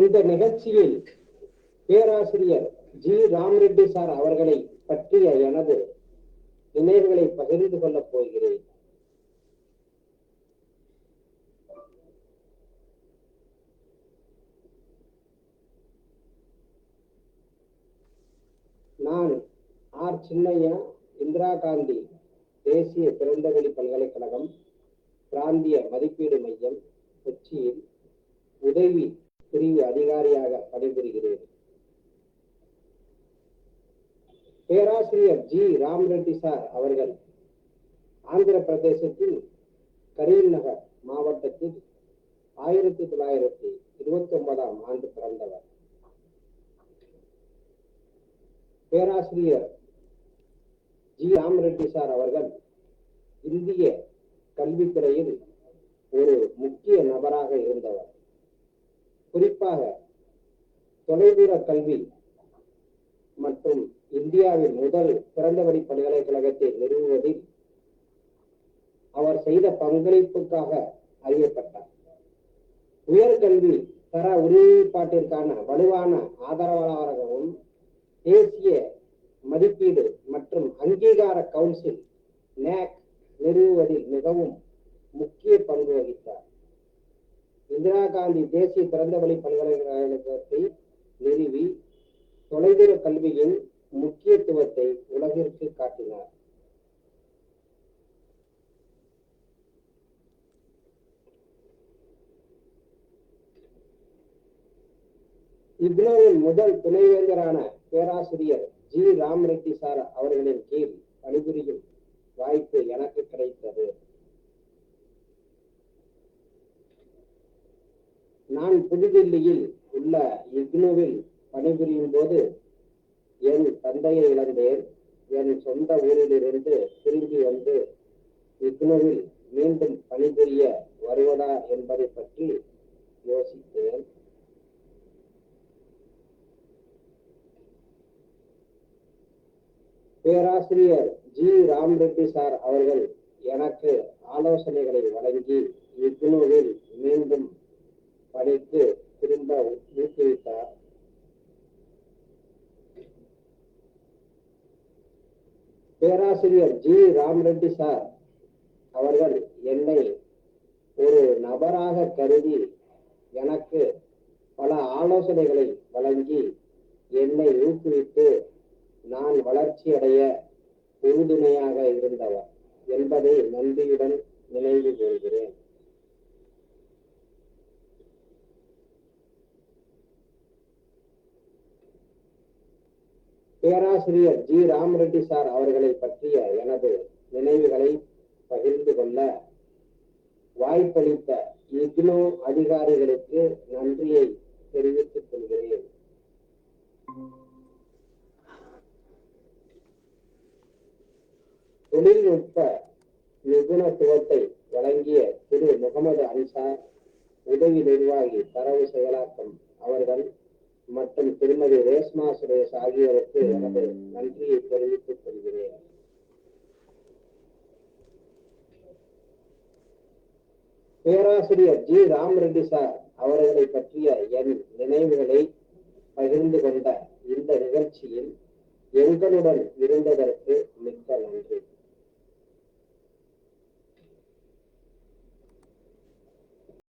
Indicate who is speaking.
Speaker 1: இந்த நிகழ்ச்சியில் பேராசிரியர் ஜி ராமரெட்டி சார் அவர்களை பற்றிய எனது நினைவுகளை பகிர்ந்து கொள்ளப் போகிறேன். நான் ஆர். சின்னையா, இந்திரா காந்தி தேசிய திறந்தவெளி பல்கலைக்கழகம் பிராந்திய மதிப்பீடு மையம் கொச்சியில் உதவி பிரிவு அதிகாரியாக பணிபுரிகிறேன். பேராசிரியர் ஜி ராமரெட்டி சார் அவர்கள் ஆந்திர பிரதேசத்தில் கரீம்நகர் மாவட்டத்தில் 1929ஆம் ஆண்டு பிறந்தவர். பேராசிரியர் ஜி ராமரெட்டி சார் அவர்கள் இந்திய கல்வித்துறையில் ஒரு முக்கிய நபராக இருந்தவர். குறிப்பாக தொலைதூர கல்வி மற்றும் இந்தியாவின் முதல் திறந்தவெளி பல்கலைக்கழகத்தை நிறுவுவதில் அவர் செய்த பங்களிப்புக்காக அறியப்பட்டார். உயர்கல்வி தர உறுதிப்பாட்டிற்கான வலுவான ஆதரவாளராகவும் தேசிய மதிப்பீடு மற்றும் அங்கீகார கவுன்சில் NAAC நிறுவுவதில் மிகவும் முக்கிய பங்கு வகித்தார். இந்திரா காந்தி தேசிய திறந்தவெளி பல்கலைக்கழகத்தை நிறுவி தொலைதூர கல்வியின் முக்கியத்துவத்தை உலகிற்கு காட்டினார். இக்னோவின் முதல் துணைவேந்தரான பேராசிரியர் ஜி ராமரெட்டி சார் அவர்களின் கீழ் பணிபுரியும் வாய்ப்பு எனக்கு கிடைத்தது. நான் புதுதில்லியில் உள்ள இக்னோவில் பணிபுரியும் போது என் தந்தையை இழந்தேன். என் சொந்த ஊரிலிருந்து திரும்பி வந்து இக்னோவில் மீண்டும் பணிபுரிய வருவதா என்பதை பற்றி யோசித்தேன். பேராசிரியர் ஜி ராமரெட்டி சார் அவர்கள் எனக்கு ஆலோசனைகளை வழங்கி இக்னோவில் மீண்டும் பணிக்கு திரும்ப ஊக்குவித்தார். பேராசிரியர் ஜி ராமரெட்டி சார் அவர்கள் என்னை ஒரு நபராக கருதி எனக்கு பல ஆலோசனைகளை வழங்கி என்னை ஊக்குவித்து நான் வளர்ச்சி அடைய உறுதுணையாக இருந்தவர் என்பதை நன்றியுடன் நினைவு கூறுகிறேன். பேராசிரியர் ஜி ராமரெட்டி சார் அவர்களை பற்றிய எனது நினைவுகளை பகிர்ந்து கொள்ள வாய்ப்பளித்த இக்னோ அதிகாரிகளுக்கு நன்றியை தெரிவித்துக் கொள்கிறேன். தொழில்நுட்ப நிபுணத்துவத்தை வழங்கிய திரு முகமது அன்சார், உதவி நிர்வாகி தரவு செயலாக்கம் அவர்கள் மற்றும் திருமதி ரேஷ்மா சுரேஷ் ஆகியோருக்கு எனது நன்றியை தெரிவித்துக் கொள்கிறேன். பேராசிரியர் ஜி ராமரெட்டி சார் அவர்களை பற்றிய என் நினைவுகளை பகிர்ந்து கொண்ட இந்த நிகழ்ச்சியில் எங்களுடன் இருந்ததற்கு மிக்க